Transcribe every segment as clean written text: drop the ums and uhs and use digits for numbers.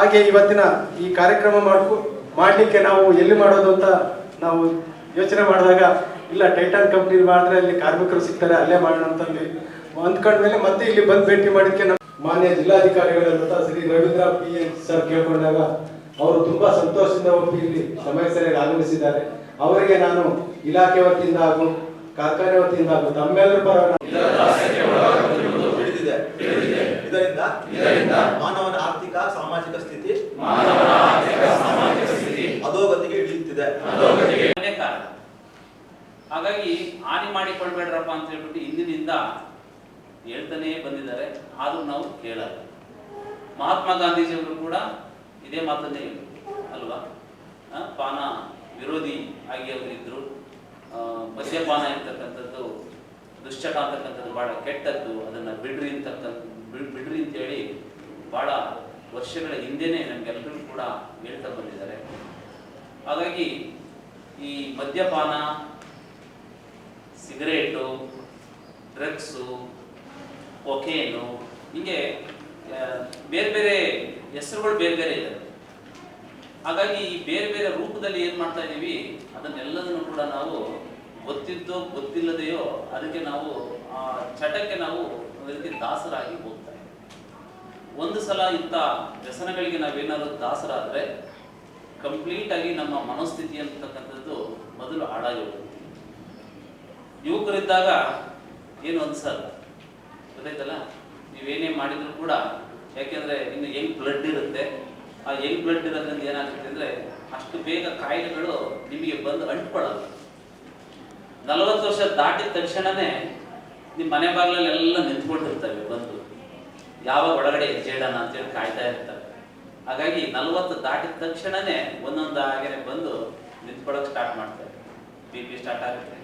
ಹಾಗೆ ಇವತ್ತಿನ ಈ ಕಾರ್ಯಕ್ರಮ ಮಾಡಲಿಕ್ಕೆ ನಾವು ಎಲ್ಲಿ ಮಾಡೋದು ಅಂತ ನಾವು ಯೋಚನೆ ಮಾಡಿದಾಗ ಇಲ್ಲ ಟೈಟಾನ್ ಕಂಪ್ನಿ ಮಾಡಿದ್ರೆ ಅಲ್ಲಿ ಕಾರ್ಮಿಕರು ಸಿಗ್ತಾರೆ ಅಲ್ಲೇ ಮಾಡೋಣ ಅಂತಂದ್ವಿ. ಅಂದ್ಕೊಂಡ್ಮೇಲೆ ಮತ್ತೆ ಇಲ್ಲಿ ಬಂದು ಭೇಟಿ ಮಾಡಿದ್ದಕ್ಕೆ ನಮ್ಮ ಮಾನ್ಯ ಜಿಲ್ಲಾಧಿಕಾರಿಗಳಂತ ಶ್ರೀ ರವೀಂದ್ರ PN ಸರ್ ಕೇಳ್ಕೊಂಡಾಗ ಅವರು ತುಂಬಾ ಸಂತೋಷದಿಂದ ಒಪ್ಪಿ ಇಲ್ಲಿ ಸಮಯ ಸರಿಯಾಗಿ ಆಗಮಿಸಿದ್ದಾರೆ. ಅವರಿಗೆ ನಾನು ಇಲಾಖೆ ವತಿಯಿಂದ ಹಾಗೂ ಕಾರ್ಖಾನೆ ವತಿಯಿಂದ ಹಾಗೂ ತಮ್ಮೆಲ್ಲರ ಪರವಾಗಿ ಇದರಿಂದ ಮಾನವನ ಆರ್ಥಿಕ ಸಾಮಾಜಿಕ ಸ್ಥಿತಿ ಅಧೋಗತಿಗೆ ಇಳಿಯುತ್ತಿದೆ. ಹಾಗಾಗಿ ಹಾನಿ ಮಾಡಿಕೊಳ್ಬೇಡ್ರಪ್ಪ ಅಂತ ಹೇಳ್ಬಿಟ್ಟು ಇಂದಿನಿಂದ ಹೇಳ್ತಾನೆ ಬಂದಿದ್ದಾರೆ. ಆದ್ರೂ ನಾವು ಕೇಳಲ್ಲ. ಮಹಾತ್ಮ ಗಾಂಧೀಜಿಯವರು ಕೂಡ ಇದೇ ಮಾತನ್ನೇ ಹೇಳಿದ್ರು ಅಲ್ವಾ? ಪಾನ ವಿರೋಧಿ ಆಗಿ ಅವರು ಇದ್ರು. ಮದ್ಯಪಾನ ಇರ್ತಕ್ಕಂಥದ್ದು ದುಶ್ಚಟ ಅಂತಕ್ಕಂಥದ್ದು ಬಹಳ ಕೆಟ್ಟದ್ದು, ಅದನ್ನ ಬಿಡ್ರಿ ಅಂತೇಳಿ ಬಹಳ ವರ್ಷಗಳ ಹಿಂದೆನೆ ನಮ್ಗೆಲ್ಲರೂ ಕೂಡ ಹೇಳ್ತಾ ಬಂದಿದ್ದಾರೆ. ಹಾಗಾಗಿ ಈ ಮದ್ಯಪಾನ, ಸಿಗರೇಟು, ಡ್ರಗ್ಸು, ಕೊಕೇನು ಹೀಗೆ ಬೇರೆ ಬೇರೆ ಹೆಸರುಗಳು ಬೇರೆ ಬೇರೆ ಇದೆ. ಹಾಗಾಗಿ ಈ ಬೇರೆ ಬೇರೆ ರೂಪದಲ್ಲಿ ಏನ್ ಮಾಡ್ತಾ ಇದೀವಿ ಅದನ್ನೆಲ್ಲದನ್ನು ಕೂಡ ನಾವು ಗೊತ್ತಿದ್ದೋ ಗೊತ್ತಿಲ್ಲದೆಯೋ ಅದಕ್ಕೆ ನಾವು ಆ ಚಟಕ್ಕೆ ನಾವು ಅದಕ್ಕೆ ದಾಸರಾಗಿ ಹೋಗ್ತಾ ಇದ್ದೀವಿ. ಒಂದು ಸಲ ಇಂಥ ವ್ಯಸನಗಳಿಗೆ ನಾವೇನಾದ್ರು ದಾಸರಾದ್ರೆ ಕಂಪ್ಲೀಟ್ ಆಗಿ ನಮ್ಮ ಮನೋಸ್ಥಿತಿ ಅಂತಕ್ಕಂಥದ್ದು ಮೊದಲು ಹಾಳಾಗಿ ಹೋಗುತ್ತೆ. ಯುವಕರಿದ್ದಾಗ ಏನು ಅನ್ಸಲ್ಲ, ಗೊತ್ತಾಯ್ತಲ್ಲ? ನೀವೇನೇ ಮಾಡಿದ್ರು ಕೂಡ, ಯಾಕೆಂದ್ರೆ ಇನ್ನು ಯಂಗ್ ಬ್ಲಡ್ ಇರುತ್ತೆ. ಆ ಯಂಗ್ ಬ್ಲಡ್ ಇರೋದ್ರಿಂದ ಏನಾಗುತ್ತೆ ಅಂದ್ರೆ ಅಷ್ಟು ಬೇಗ ಕಾಯಿಲೆಗಳು ನಿಮಗೆ ಬಂದು ಅಂಟ್ಕೊಳ್ಳಲ್ಲ. 40 ವರ್ಷ ದಾಟಿದ ತಕ್ಷಣನೇ ನಿಮ್ಮ ಮನೆ ಬಾಗಿಲಲ್ಲೆಲ್ಲ ನಿಂತ್ಕೊಂಡಿರ್ತವೆ, ಬಂದು ಯಾವಾಗ ಒಳಗಡೆ ಹೆಜ್ಜೆಡೋಣ ಅಂತೇಳಿ ಕಾಯ್ತಾ ಇರ್ತವೆ. ಹಾಗಾಗಿ 40 ದಾಟಿದ ತಕ್ಷಣನೇ ಒಂದೊಂದಾಗೇನೆ ಬಂದು ನಿಂತ್ಕೊಳ್ಳೋಕೆ ಸ್ಟಾರ್ಟ್ ಮಾಡ್ತಾರೆ. BP ಸ್ಟಾರ್ಟ್ ಆಗುತ್ತೆ,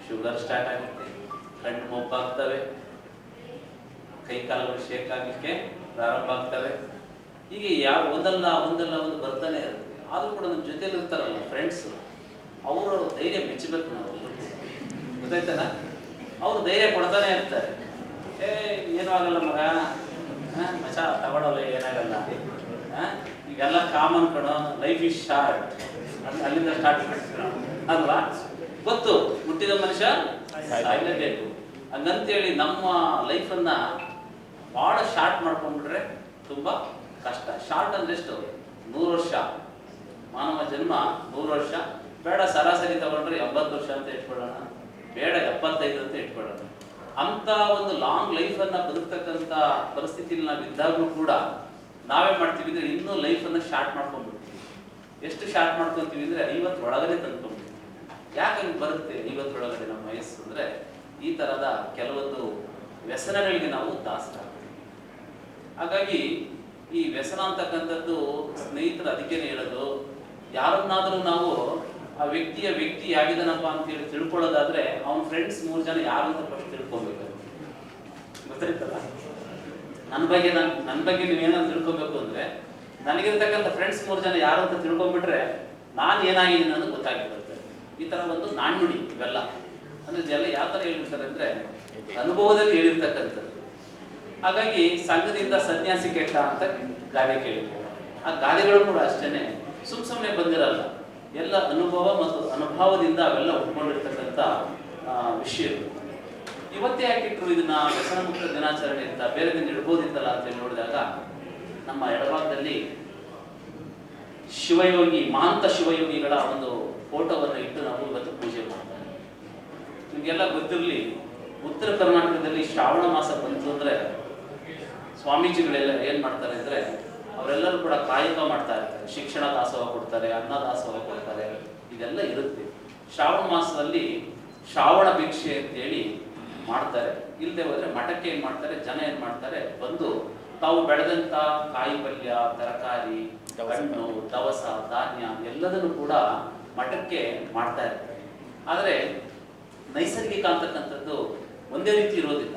ಶುಗರ್ ಸ್ಟಾರ್ಟ್ ಆಗುತ್ತೆ, ಕಣ್ಣು ಮೊಬ್ಬಾಗ್ತವೆ, ಕೈ ಕಾಲುಗಳು ಶೇಕ್ ಆಗಲಿಕ್ಕೆ ಪ್ರಾರಂಭ ಆಗ್ತವೆ. ಹೀಗೆ ಒಂದಲ್ಲ ಒಂದು ಬರ್ತಾನೆ ಇರುತ್ತೆ. ಆದ್ರೂ ಕೂಡ ನಮ್ಮ ಜೊತೆಲಿ ಇರ್ತಾರಲ್ಲ ಫ್ರೆಂಡ್ಸ್, ಅವರು ಧೈರ್ಯ ಮೆಚ್ಚಬೇಕು ನಾವು, ಗೊತ್ತಾಯ್ತಲ್ಲ? ಅವರು ಧೈರ್ಯ ಕೊಡ್ತಾನೆ ಇರ್ತಾರೆ. ಏನೂ ಆಗಲ್ಲ ಮಗ, ಮಚ ತಗೊಳ್ಳಲ್ಲ, ಏನಾಗಲ್ಲ, ಈಗೆಲ್ಲ ಕಾಮನ್ ಕಣೋ, ಲೈಫ್ ಇಸ್ ಶಾರ್ಟ್, ಅಲ್ಲಿಂದ ಸ್ಟಾರ್ಟ್ ಮಾಡ್ತೀವಿ ನಾವು ಅಲ್ವಾ? ಗೊತ್ತು, ಹುಟ್ಟಿದ ಮನುಷ್ಯ ಸಾಯಲೇಬೇಕು. ಹಂಗಂತೇಳಿ ನಮ್ಮ ಲೈಫನ್ನ ಬಹಳ ಶಾರ್ಟ್ ಮಾಡ್ಕೊಂಡ್ಬಿಟ್ರೆ ತುಂಬಾ ಕಷ್ಟ. ಶಾರ್ಟ್ ಅಂದ್ರೆ ಎಷ್ಟು? 100 ವರ್ಷ ಮಾನವ ಜನ್ಮ, 100 ವರ್ಷ ಬೇಡ. ಸರಾಸರಿ ತಗೊಂಡ್ರೆ 80 ವರ್ಷ ಅಂತ ಇಟ್ಕೊಳ್ಳೋಣ, ಬೇಡ 75 ಅಂತ ಇಟ್ಕೊಳ್ಳೋಣ. ಅಂತ ಒಂದು ಲಾಂಗ್ ಲೈಫ್ ಅನ್ನ ಬದುಕ್ತಕ್ಕಂಥ ಪರಿಸ್ಥಿತಿಯಲ್ಲಿ ನಾವು ಇದ್ದಾಗಲೂ ಕೂಡ ನಾವೇ ಮಾಡ್ತೀವಿ ಅಂದ್ರೆ ಇನ್ನೂ ಲೈಫನ್ನ ಶಾರ್ಟ್ ಮಾಡ್ಕೊಂಡ್ಬಿಡ್ತೀವಿ. ಎಷ್ಟು ಶಾರ್ಟ್ ಮಾಡ್ಕೊಂತೀವಿ ಅಂದ್ರೆ 50 ಒಳಗಡೆ ತಂದ್ಕೊಂಡ್ಬಿಡ್ತೀವಿ. ಯಾಕೆ ಬರುತ್ತೆ 50 ಒಳಗಡೆ ನಮ್ಮ ವಯಸ್ಸು ಅಂದ್ರೆ ಈ ತರದ ಕೆಲವೊಂದು ವ್ಯಸನಗಳಿಗೆ ನಾವು ದಾಸರಾಗ್ತೀವಿ. ಹಾಗಾಗಿ ಈ ವ್ಯಸನ ಅಂತಕ್ಕಂಥದ್ದು ಸ್ನೇಹಿತರು ಅದಕ್ಕೇನೆ ಹೇಳೋದು, ಯಾರನ್ನಾದ್ರೂ ನಾವು ಆ ವ್ಯಕ್ತಿ ಆಗಿದನಪ್ಪ ಅಂತ ಹೇಳಿ ತಿಳ್ಕೊಳ್ಳೋದಾದ್ರೆ ಅವನ ಫ್ರೆಂಡ್ಸ್ 3 ಜನ ಯಾರು ಅಂತ ಫಸ್ಟ್ ತಿಳ್ಕೊಬೇಕು. ಗೊತ್ತಾಯ್ತಲ್ಲ? ನನ್ನ ಬಗ್ಗೆ ನೀವೇನಾದ್ರು ತಿಳ್ಕೊಬೇಕು ಅಂದ್ರೆ ನನಗಿರ್ತಕ್ಕಂಥ ಫ್ರೆಂಡ್ಸ್ 3 ಜನ ಯಾರು ಅಂತ ತಿಳ್ಕೊಂಡ್ಬಿಟ್ರೆ ನಾನು ಏನಾಗಿದ್ದೀನಿ ಅನ್ನೋದು ಗೊತ್ತಾಗಿರುತ್ತೆ. ಈ ತರ ಒಂದು ನಾಣ್ಣುಡಿ ಇವೆಲ್ಲ ಅಂದ್ರೆ ಇದೆಲ್ಲ ಯಾವ ತರ ಹೇಳಿರ್ತಾರೆ ಅಂದ್ರೆ ಅನುಭವದಲ್ಲಿ ಹೇಳಿರ್ತಕ್ಕಂಥದ್ದು. ಹಾಗಾಗಿ ಸಂಘದಿಂದ ಸನ್ಯಾಸಿ ಕೆಟ್ಟ ಅಂತ ಗಾದೆ ಕೇಳಿರ್ತಾರೆ. ಆ ಗಾದೆಗಳು ಕೂಡ ಅಷ್ಟೇನೆ ಸುಮ್ಮನೆ ಬಂದಿರಲ್ಲ, ಎಲ್ಲ ಅನುಭವ ಮತ್ತು ಅನುಭವದಿಂದ ಅವೆಲ್ಲ ಉಟ್ಕೊಂಡಿರ್ತಕ್ಕಂಥ ವಿಷಯಗಳು. ಇವತ್ತೇ ಯಾಕಿಟ್ರು ಇದನ್ನ ವ್ಯಸನ ಮುಕ್ತ ದಿನಾಚರಣೆ ಅಂತ, ಬೇರೆ ದಿನ ಇಡ್ಬೋದಿತ್ತಲ್ಲ ಅಂತ ನೋಡಿದಾಗ ನಮ್ಮ ಎಡಭಾಗದಲ್ಲಿ ಶಿವಯೋಗಿ, ಮಹಾಂತ ಶಿವಯೋಗಿಗಳ ಒಂದು ಫೋಟೋವನ್ನು ಇಟ್ಟು ನಾವು ಇವತ್ತು ಪೂಜೆ ಮಾಡ್ತಾರೆ. ನಿಮ್ಗೆಲ್ಲ ಗೊತ್ತಿರಲಿ, ಉತ್ತರ ಕರ್ನಾಟಕದಲ್ಲಿ ಶ್ರಾವಣ ಮಾಸ ಬಂತು ಅಂದ್ರೆ ಸ್ವಾಮೀಜಿಗಳೆಲ್ಲ ಏನ್ ಮಾಡ್ತಾರೆ ಅಂದ್ರೆ ಅವರೆಲ್ಲರೂ ಕೂಡ ಕಾಯಕ ಮಾಡ್ತಾ ಇರ್ತಾರೆ. ಶಿಕ್ಷಣ ದಾಸೋಹ ಕೊಡ್ತಾರೆ, ಅನ್ನ ದಾಸೋಹ ಕೊಡ್ತಾರೆ, ಇದೆಲ್ಲ ಇರುತ್ತೆ. ಶ್ರಾವಣ ಮಾಸದಲ್ಲಿ ಶ್ರಾವಣ ಭಿಕ್ಷೆ ಅಂತೇಳಿ ಮಾಡ್ತಾರೆ. ಇಲ್ಲದೆ ಹೋದ್ರೆ ಮಠಕ್ಕೆ ಏನ್ ಮಾಡ್ತಾರೆ, ಜನ ಏನ್ ಮಾಡ್ತಾರೆ, ಬಂದು ತಾವು ಬೆಳೆದಂತ ಕಾಯಿ ಪಲ್ಯ, ತರಕಾರಿ, ಹಣ್ಣು, ದವಸ, ಧಾನ್ಯ ಎಲ್ಲದನ್ನು ಕೂಡ ಮಠಕ್ಕೆ ಮಾಡ್ತಾ ಇರ್ತಾರೆ. ಆದ್ರೆ ನೈಸರ್ಗಿಕ ಅಂತಕ್ಕಂಥದ್ದು ಒಂದೇ ರೀತಿ ಇರೋದಿಲ್ಲ.